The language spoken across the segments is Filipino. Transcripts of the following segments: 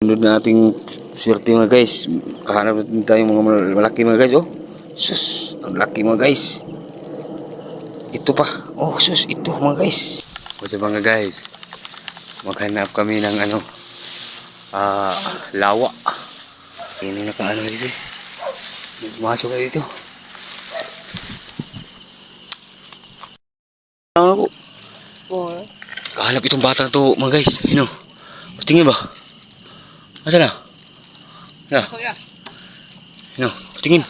Sunod na ating swerte mga guys. Kahanap natin tayong mga malaki mga guys. Oh, sus, ang laki mga guys. Ito pa. Oh, sus, ito mga guys. O so, mga guys, maghanap kami ng lawa. Ini nakaano dito. Masuk kayo dito. Ano ko? Kahanap itong bata to mga guys. Tingin ba? Asa na? Na. Tingin.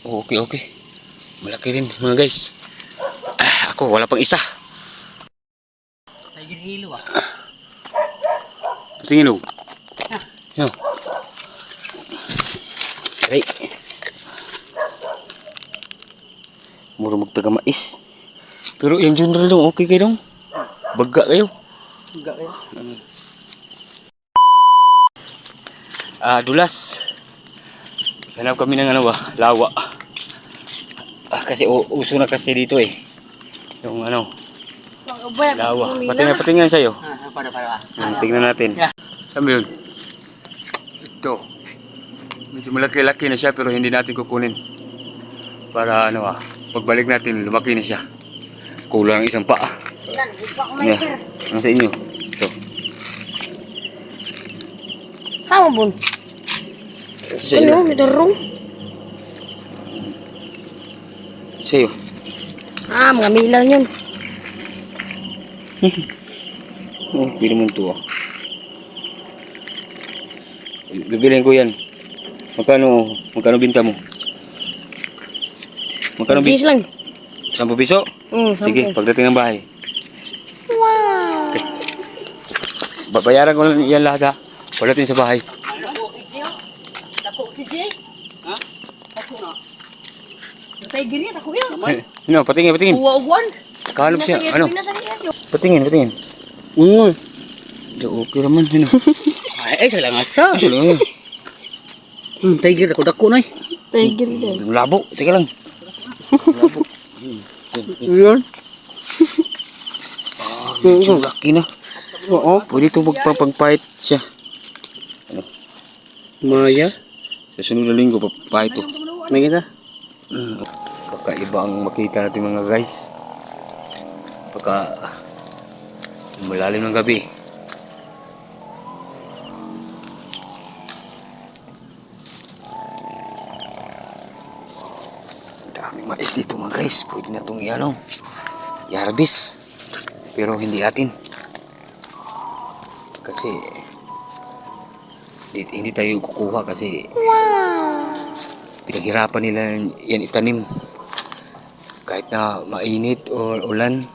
Oh, okay. Malaki rin mga guys. Ako wala pang isa. Tiger hilo ah. Tingin oh. Ay. Mura magtaga mais. Pero yung general dong, okay kayo dong? Baga kayo? Baga kayo? Dulas. Hanap kami ng lawa. Kasi uso na kasi dito eh. Yung lawa. Patingnan sa'yo. Para. Tingnan natin. Yeah. Sabi yun. Ito. Medyo malaki-laki na siya pero hindi natin kukunin. Para pagbalik natin lumaki na siya. Kulang isang paa. Yeah. Ano sa inyo? Ito. Tama bun. Sa inyo. Ano? May darong. Sa'yo. Mga milaw yun. Oh, pili mo ito Bibilhin ko yan. Magkano binta mo? Magkano Cheese lang. 10 piso? 10. Sige, pagdating ng bahay. Wow. Okay. Babayaran ko lang yan lahat ha. Pagdating sa bahay. Dako kiji? Ha? Dako na. Tiger yan, dako yan. Patingin. Uwa-uwan. Kahanap siya. Patingin. Okay naman. Ay, salang asa. Tiger, dako na eh. Tiger din. Labo. Teka lang. Labo. Yan. Medyo laki na. Oo. Pwede ito magpapagpahit siya. Maya. Sa sunod na linggo, papahit ito. May kita? Kakaiba ang makita natin mga guys. Pagka malalim ng gabi. Daming mais dito mga guys. Pwede na itong i-harvest. Pero hindi atin. Kasi hindi tayo kukuha kasi pinaghirapan nila yan itanim. Kahit na mainit o ulan,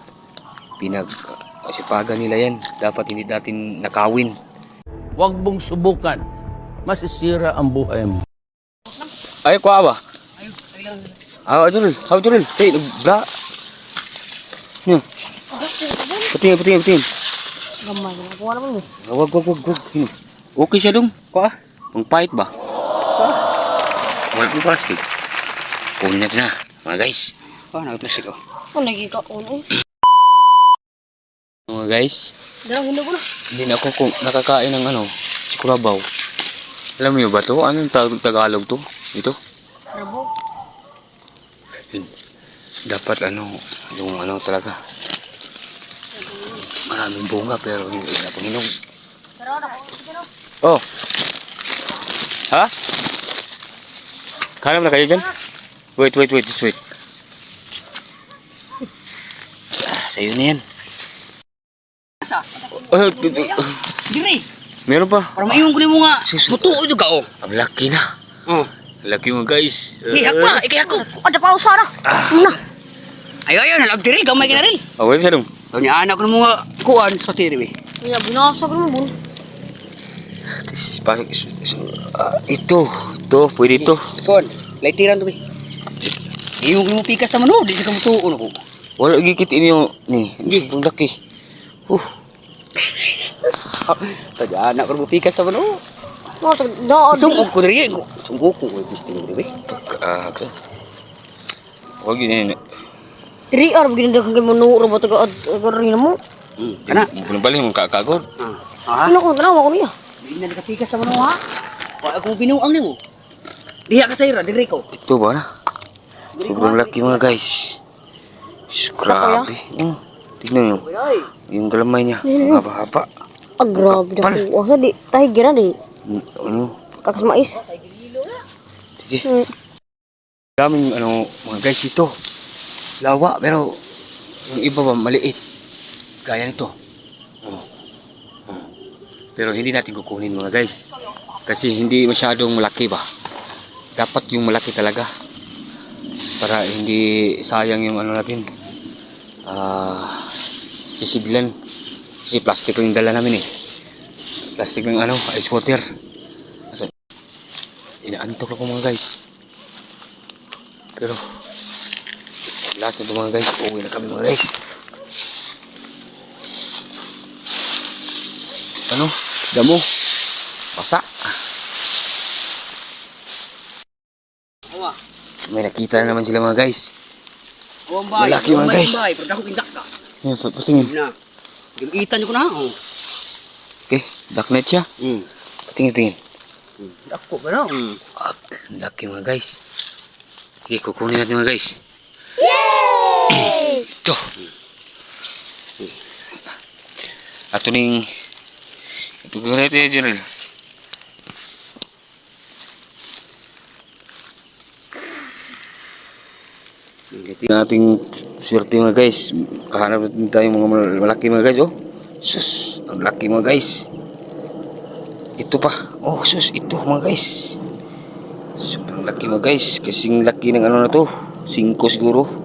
pinagsipagan nila yan. Dapat hindi natin nakawin. Huwag mong subukan. Masisira ang buhay mo. Ay, kuha ba? Jurel. Hey, bra. Nyo. Patingin. Gamay na. Kuha naman mo. Wag. Okay siya dong. Kuha? Pang-pahit ba? Wala pang plastic. Kunin natin na, mga guys. Nag-plastic oh. Nagika uno. Mga guys, Darang hindi ko na. hindi na ako nakakain ng sikurabaw. Alam mo ba to? Anong Tagalog to? Ito? Rabo. Yun. Dapat yung talaga. Maraming bunga pero hindi na Panginoon. Oh. Ha? Kanam na kayo dyan? Wait, just wait. Sa'yo na yan. Diri. Meron pa. Para mayong ko mo nga. Mutuo ito ka oh. Ang laki na. Oh. Laki mo guys. Hihak pa, ikihak ko. Ada pa usara. Una. Ayaw, nalagdiril, gamay ka na rin. Wait siya dong. Kanya anak ko ng mga kuan sa tiri. Kaya binasa ko naman bun. Ito, pwede ito. Kuan, laitiran to be. Iyong mo pikas naman oh, di sa kamutuo na ko. Wala gigit ini ni. Ang laki. Tadya anak ko mo pikas naman oh. Doon. Sungkog ko rin. Sungkog ko, gusto nyo rin. Huwag yun. Tiri ar begini dah kang menurut robot agak rin mo. Kana. Balik mo kakagod. Ah. Ano ko, tanawa ko niya. Di na nakapikas sa mano ha. Wa ako binuang nimo. Diha ka sayra, dire ko. Ito ba na? Sobrang laki mga guys. Grabe. Tignan nyo. Ay. Yung galamay niya. Ang haba-haba. Ah, grabe na Kapal. po. Asa di, tahi gira di. Ano? Kakas mais. Sige. Daming mga guys dito. Lawa pero yung iba ba maliit. Gaya nito. Pero hindi natin kukunin mga guys. Kasi hindi masyadong malaki ba. Dapat yung malaki talaga. Para hindi sayang yung natin. Sisidlan. Kasi plastic lang yung dala namin eh. Plastic ng ice water. Inaantok ako mga guys. Pero last na ito mga guys. Uwi na kami mga guys. Damo. Basa. Awa. May nakita na naman sila mga guys. Awang bay. Malaki mga guys. Pero dako kindak ka. Yan, patingin. Na. Gimitan ko na. Oh. Okay, darknet siya. Patingin. Dako ba na? Laki mga guys. Okay, kukunin natin mga guys. Yay! Ito. Ato ning ito ko na ito General. Nating swerte mga guys. Kahanap natin tayo mga malaki mga guys. Oh. Sus, ang laki mga guys. Ito pa. Oh, sus, ito mga guys. Sobrang laki mga guys. Kasing laki ng na to. 5 siguro.